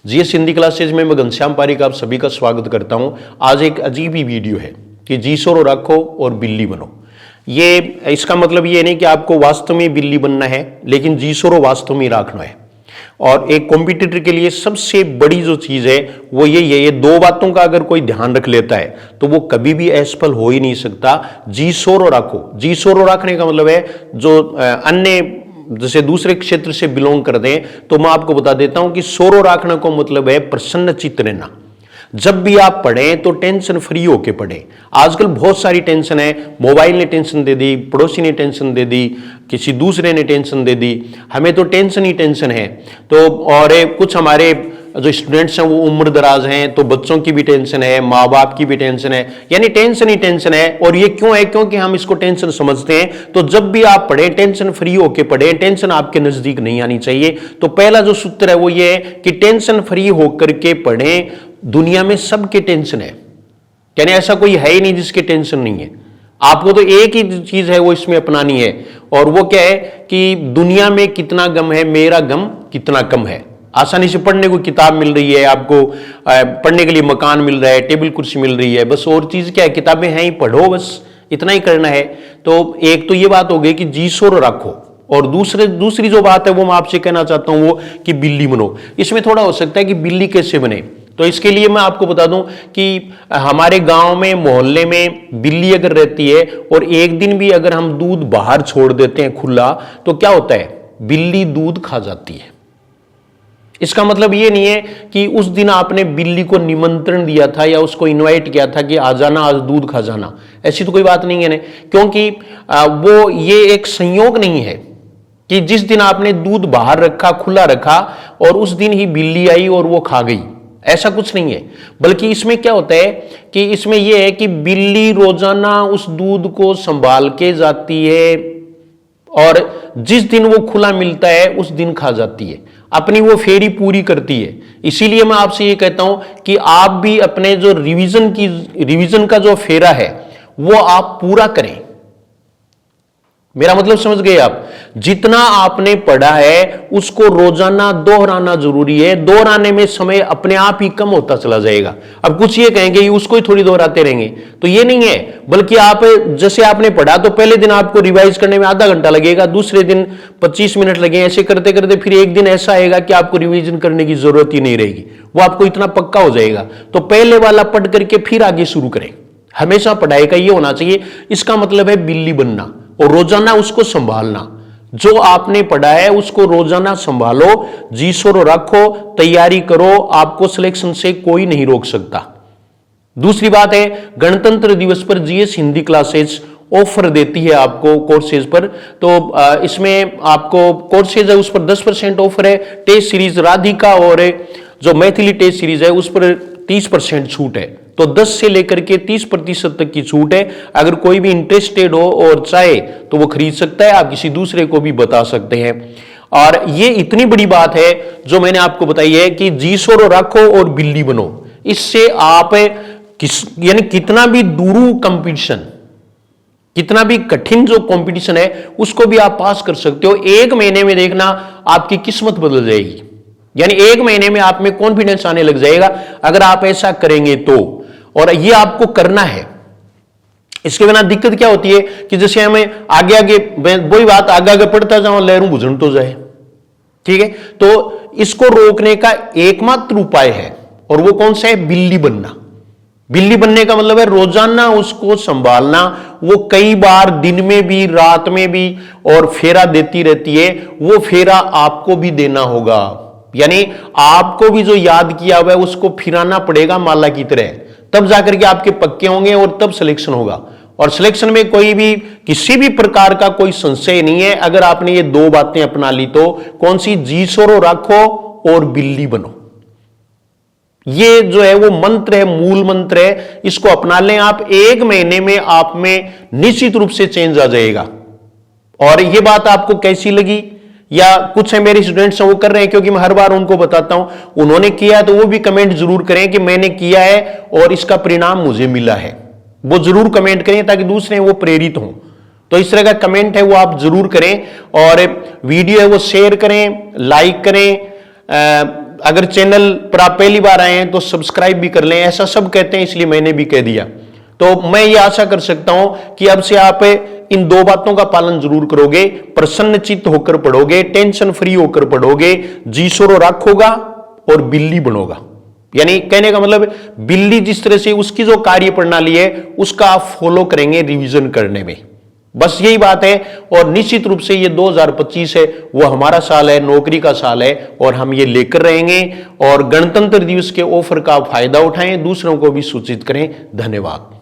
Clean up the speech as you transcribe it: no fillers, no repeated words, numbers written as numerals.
GS Hindi classes में मैं घनश्याम पारिक आप सभी का स्वागत करता हूं। आज एक अजीब ही वीडियो है कि जी सोरो रखो और बिल्ली बनो। ये इसका मतलब ये नहीं कि आपको वास्तव में बिल्ली बनना है, लेकिन जी सोरो वास्तव में रखना है। और एक कॉम्पिटिटर के लिए सबसे बड़ी जो चीज है वो ये दो बातों का अगर कोई ध्यान रख लेता है तो वो कभी भी असफल हो ही नहीं सकता। जी सोरो रखो। जी सोरो रखने का मतलब है जो अन्य जैसे दूसरे क्षेत्र से बिलोंग कर दें तो मैं आपको बता देता हूं कि सोरो रखना को मतलब है प्रसन्न चित्त रहना। जब भी आप पढ़ें तो टेंशन फ्री होके पढ़ें। आजकल बहुत सारी टेंशन है, मोबाइल ने टेंशन दे दी, पड़ोसी ने टेंशन दे दी, किसी दूसरे ने टेंशन दे दी, हमें तो टेंशन ही टेंशन है। तो और कुछ हमारे जो स्टूडेंट्स हैं वो उम्र दराज हैं तो बच्चों की भी टेंशन है, माँ बाप की भी टेंशन है, यानी टेंशन ही टेंशन है। और ये क्यों है? क्योंकि हम इसको टेंशन समझते हैं। तो जब भी आप पढ़ें टेंशन फ्री होके पढ़ें, टेंशन आपके नजदीक नहीं आनी चाहिए। तो पहला जो सूत्र है वो ये है कि टेंशन फ्री होकर के पढ़ें। दुनिया में सबके टेंशन है, यानी ऐसा कोई है ही नहीं जिसके टेंशन नहीं है। आपको तो एक ही चीज है वो इसमें अपनानी है, और वो क्या है कि दुनिया में कितना गम है, मेरा गम कितना कम है। आसानी से पढ़ने को किताब मिल रही है, आपको पढ़ने के लिए मकान मिल रहा है, टेबल कुर्सी मिल रही है, बस और चीज क्या है, किताबें हैं ही, पढ़ो, बस इतना ही करना है। तो एक तो ये बात हो गई कि जी सोरो रखो, और दूसरी जो बात है वो मैं आपसे कहना चाहता हूं वो कि बिल्ली बनो। इसमें थोड़ा हो सकता है कि बिल्ली कैसे बने, तो इसके लिए मैं आपको बता दूं कि हमारे गांव में मोहल्ले में बिल्ली अगर रहती है और एक दिन भी अगर हम दूध बाहर छोड़ देते हैं खुला तो क्या होता है, बिल्ली दूध खा जाती है। इसका मतलब ये नहीं है कि उस दिन आपने बिल्ली को निमंत्रण दिया था या उसको इनवाइट किया था कि आ जाना, आज दूध खा जाना, ऐसी तो कोई बात नहीं है ना। क्योंकि वो ये एक संयोग नहीं है कि जिस दिन आपने दूध बाहर रखा, खुला रखा और उस दिन ही बिल्ली आई और वो खा गई, ऐसा कुछ नहीं है। बल्कि इसमें क्या होता है कि इसमें यह है कि बिल्ली रोजाना उस दूध को संभाल के जाती है और जिस दिन वो खुला मिलता है उस दिन खा जाती है, अपनी वो फेरी पूरी करती है। इसीलिए मैं आपसे ये कहता हूं कि आप भी अपने जो रिवीजन का जो फेरा है वो आप पूरा करें। मेरा मतलब समझ गए आप? जितना आपने पढ़ा है उसको रोजाना दोहराना जरूरी है। दोहराने में समय अपने आप ही कम होता चला जाएगा। अब कुछ ये कहेंगे ये उसको ही थोड़ी दोहराते रहेंगे, तो ये नहीं है। बल्कि आप जैसे आपने पढ़ा तो पहले दिन आपको रिवाइज करने में आधा घंटा लगेगा, दूसरे दिन 25 मिनट लगेंगे, ऐसे करते करते फिर एक दिन ऐसा आएगा कि आपको रिवीजन करने की जरूरत ही नहीं रहेगी, वो आपको इतना पक्का हो जाएगा। तो पहले वाला पढ़ करके फिर आगे शुरू करें। हमेशा पढ़ाई का ये होना चाहिए। इसका मतलब है बिल्ली बनना और रोजाना उसको संभालना। जो आपने पढ़ा है उसको रोजाना संभालो, जी सोरो रखो, तैयारी करो, आपको सिलेक्शन से कोई नहीं रोक सकता। दूसरी बात है, गणतंत्र दिवस पर जीएस हिंदी क्लासेस ऑफर देती है आपको कोर्सेज पर। तो इसमें आपको कोर्सेज है उस पर 10% ऑफर है। टेस्ट सीरीज राधिका और जो मैथिली टेस्ट सीरीज है उस पर 30% छूट है। तो 10 से लेकर के 30% तक की छूट है। अगर कोई भी इंटरेस्टेड हो और चाहे तो वो खरीद सकता है, आप किसी दूसरे को भी बता सकते हैं। और ये इतनी बड़ी बात है जो मैंने आपको बताई है कि जी सोरो रखो और बिल्ली बनो। इससे आप यानी कितना भी दूरू कंपटीशन, कितना भी कठिन जो कंपटीशन है उसको भी आप पास कर सकते हो। एक महीने में देखना आपकी किस्मत बदल जाएगी, यानी एक महीने में आप में कॉन्फिडेंस आने लग जाएगा अगर आप ऐसा करेंगे तो। और ये आपको करना है। इसके बिना दिक्कत क्या होती है कि जैसे हमें आगे आगे वही बात आगे आगे पढ़ता जाऊं, लहरों बुझन तो जाए, ठीक है। तो इसको रोकने का एकमात्र उपाय है और वो कौन सा है, बिल्ली बनना। बिल्ली बनने का मतलब है रोजाना उसको संभालना। वो कई बार दिन में भी रात में भी और फेरा देती रहती है, वो फेरा आपको भी देना होगा। यानी आपको भी जो याद किया हुआ है उसको फिराना पड़ेगा माला की तरह, तब जाकर के आपके पक्के होंगे और तब सिलेक्शन होगा। और सिलेक्शन में कोई भी किसी भी प्रकार का कोई संशय नहीं है अगर आपने ये दो बातें अपना ली तो। कौन सी? जी सोरो रखो और बिल्ली बनो। ये जो है वो मंत्र है, मूल मंत्र है, इसको अपना लें आप। एक महीने में आप में निश्चित रूप से चेंज आ जाएगा। और ये बात आपको कैसी लगी, या कुछ है मेरे स्टूडेंट्स वो कर रहे हैं, क्योंकि मैं हर बार उनको बताता हूं, उन्होंने किया तो वो भी कमेंट जरूर करें कि मैंने किया है और इसका परिणाम मुझे मिला है। वो जरूर कमेंट करें ताकि दूसरे वो प्रेरित हों। तो इस तरह का कमेंट है वो आप जरूर करें और वीडियो है वो शेयर करें, लाइक करें, अगर चैनल पर आप पहली बार आए हैं तो सब्सक्राइब भी कर लें, ऐसा सब कहते हैं इसलिए मैंने भी कह दिया। तो मैं ये आशा कर सकता हूं कि अब से आप इन दो बातों का पालन जरूर करोगे, प्रसन्नचित्त होकर पढ़ोगे, टेंशन फ्री होकर पढ़ोगे, जीसोरो रखोगा और बिल्ली बनोगा। यानी कहने का मतलब बिल्ली जिस तरह से उसकी जो कार्य प्रणाली है उसका आप फॉलो करेंगे रिवीजन करने में, बस यही बात है। और निश्चित रूप से ये 2025 है वो हमारा साल है, नौकरी का साल है और हम ये लेकर रहेंगे। और गणतंत्र दिवस के ऑफर का फायदा उठाएं, दूसरों को भी सूचित करें। धन्यवाद।